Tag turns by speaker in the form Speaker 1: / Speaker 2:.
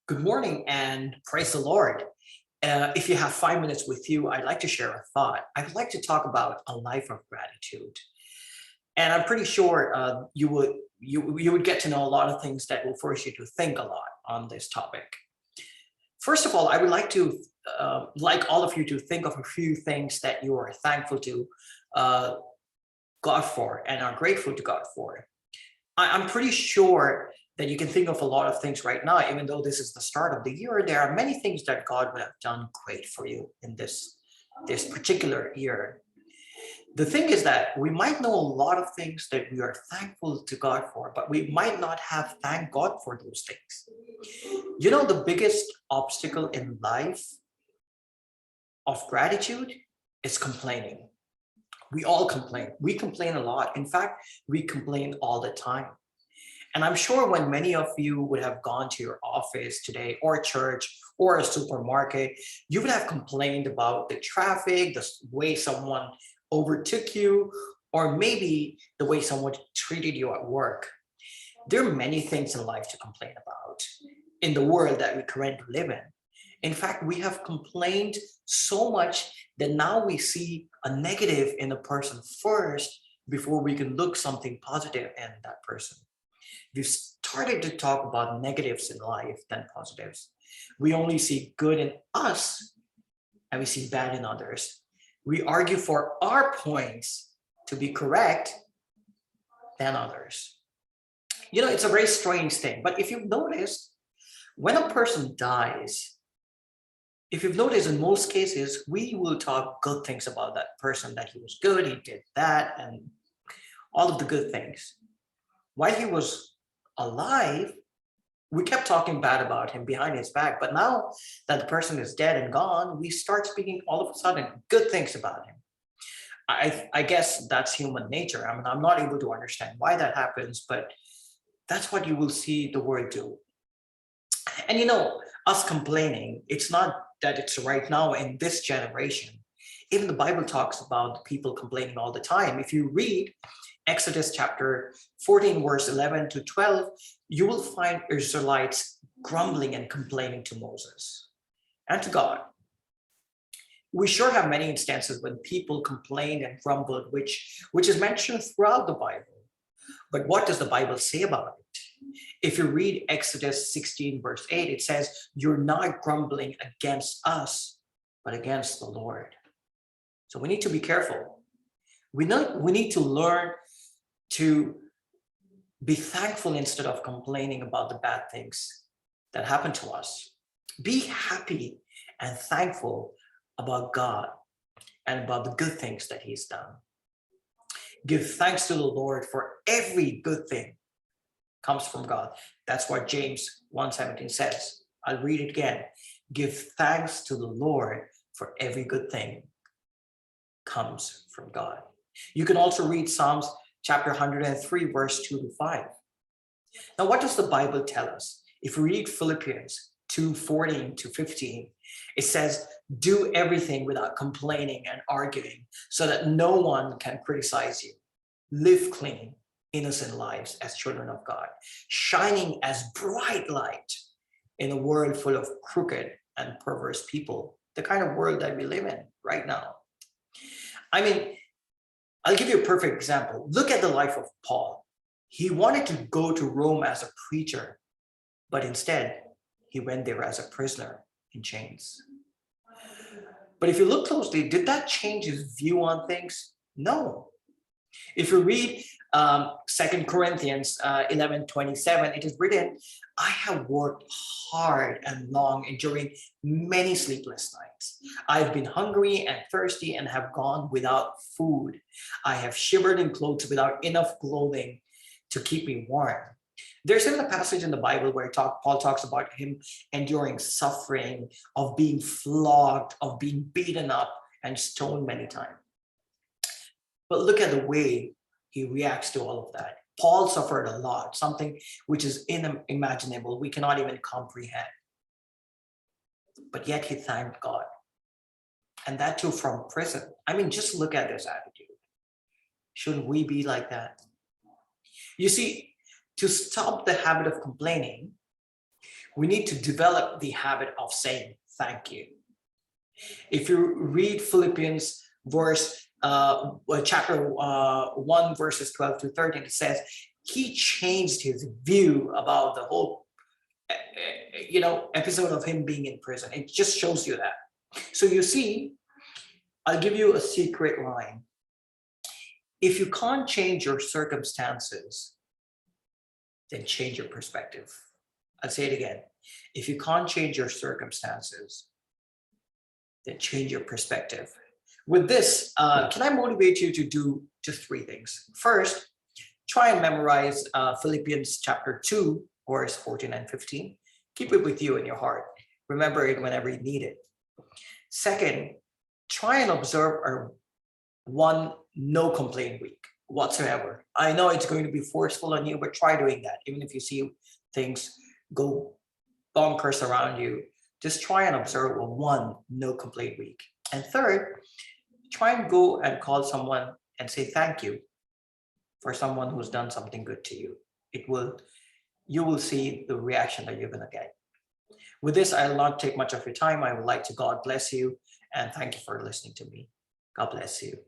Speaker 1: Good morning and praise the Lord. If you have 5 minutes with you, I'd like to share a thought. I'd like to talk about a life of gratitude, and I'm pretty sure you would get to know a lot of things that will force you to think a lot on this topic. First of all, I would like to like all of you to think of a few things that you are thankful to uh, God for and are grateful to God for. I'm pretty sure that you can think of a lot of things right now, even though this is the start of the year. There are many things that God would have done great for you in this particular year. The thing is that we might know a lot of things that we are thankful to God for, but we might not have thanked God for those things. You know, the biggest obstacle in life of gratitude is complaining. We all complain. We complain a lot. In fact, we complain all the time. And I'm sure when many of you would have gone to your office today or church or a supermarket, you would have complained about the traffic, the way someone overtook you, or maybe the way someone treated you at work. There are many things in life to complain about in the world that we currently live in. In fact, we have complained so much that now we see a negative in a person first before we can look something positive in that person. We've started to talk about negatives in life than positives. We only see good in us and we see bad in others. We argue for our points to be correct than others. You know, it's a very strange thing, but if you've noticed, when a person dies, if you've noticed, in most cases, we will talk good things about that person, that he was good, he did that, and all of the good things. While he was alive, we kept talking bad about him behind his back. But now that the person is dead and gone, we start speaking all of a sudden good things about him. I guess that's human nature. I mean, I'm not able to understand why that happens, but that's what you will see the world do. And you know, us complaining, it's not that it's right now in this generation. Even the Bible talks about people complaining all the time. If you read Exodus chapter 14, verse 11 to 12, you will find Israelites grumbling and complaining to Moses and to God. We sure have many instances when people complained and grumbled, which is mentioned throughout the Bible. But what does the Bible say about it? If you read Exodus 16, verse 8, it says, "You're not grumbling against us, but against the Lord." So we need to be careful. We need to learn to be thankful instead of complaining about the bad things that happen to us. Be happy and thankful about God and about the good things that He's done. Give thanks to the Lord for every good thing comes from God. That's what James 1:17 says. I'll read it again. Give thanks to the Lord for every good thing comes from God. You can also read Psalms chapter 103, verse 2 to 5. Now, what does the Bible tell us? If we read Philippians 2:14 to 15, it says, "Do everything without complaining and arguing, so that no one can criticize you. Live clean, innocent lives as children of God, shining as bright light in a world full of crooked and perverse people," the kind of world that we live in right now. I mean, I'll give you a perfect example. Look at the life of Paul. He wanted to go to Rome as a preacher, but instead he went there as a prisoner in chains. But if you look closely, did that change his view on things? No. If you read 2 Corinthians 11:27, it is written, "I have worked hard and long, enduring many sleepless nights. I've been hungry and thirsty and have gone without food. I have shivered in clothes without enough clothing to keep me warm." There's even a passage in the Bible where Paul talks about him enduring suffering, of being flogged, of being beaten up and stoned many times. But look at the way he reacts to all of that. Paul suffered a lot, something which is unimaginable. We cannot even comprehend. But yet he thanked God. And that too from prison. I mean, just look at this attitude. Shouldn't we be like that? You see, to stop the habit of complaining, We need to develop the habit of saying thank you. If you read Philippians chapter 1, verses 12 to 13, it says he changed his view about the whole episode of him being in prison. It just shows you that. So you see, I'll give you a secret line. If you can't change your circumstances, then change your perspective. I'll say it again. If you can't change your circumstances, then change your perspective. With this, can I motivate you to do just 3 things? First, try and memorize Philippians chapter 2, verse 14 and 15. Keep it with you in your heart. Remember it whenever you need it. Second, try and observe a 1 no complaint week whatsoever. I know it's going to be forceful on you, but try doing that. Even if you see things go bonkers around you, just try and observe a 1 no complaint week. And third, try and go and call someone and say thank you for someone who's done something good to you. You will see the reaction that you're going to get. With this, I'll not take much of your time. I would like to God bless you and thank you for listening to me. God bless you.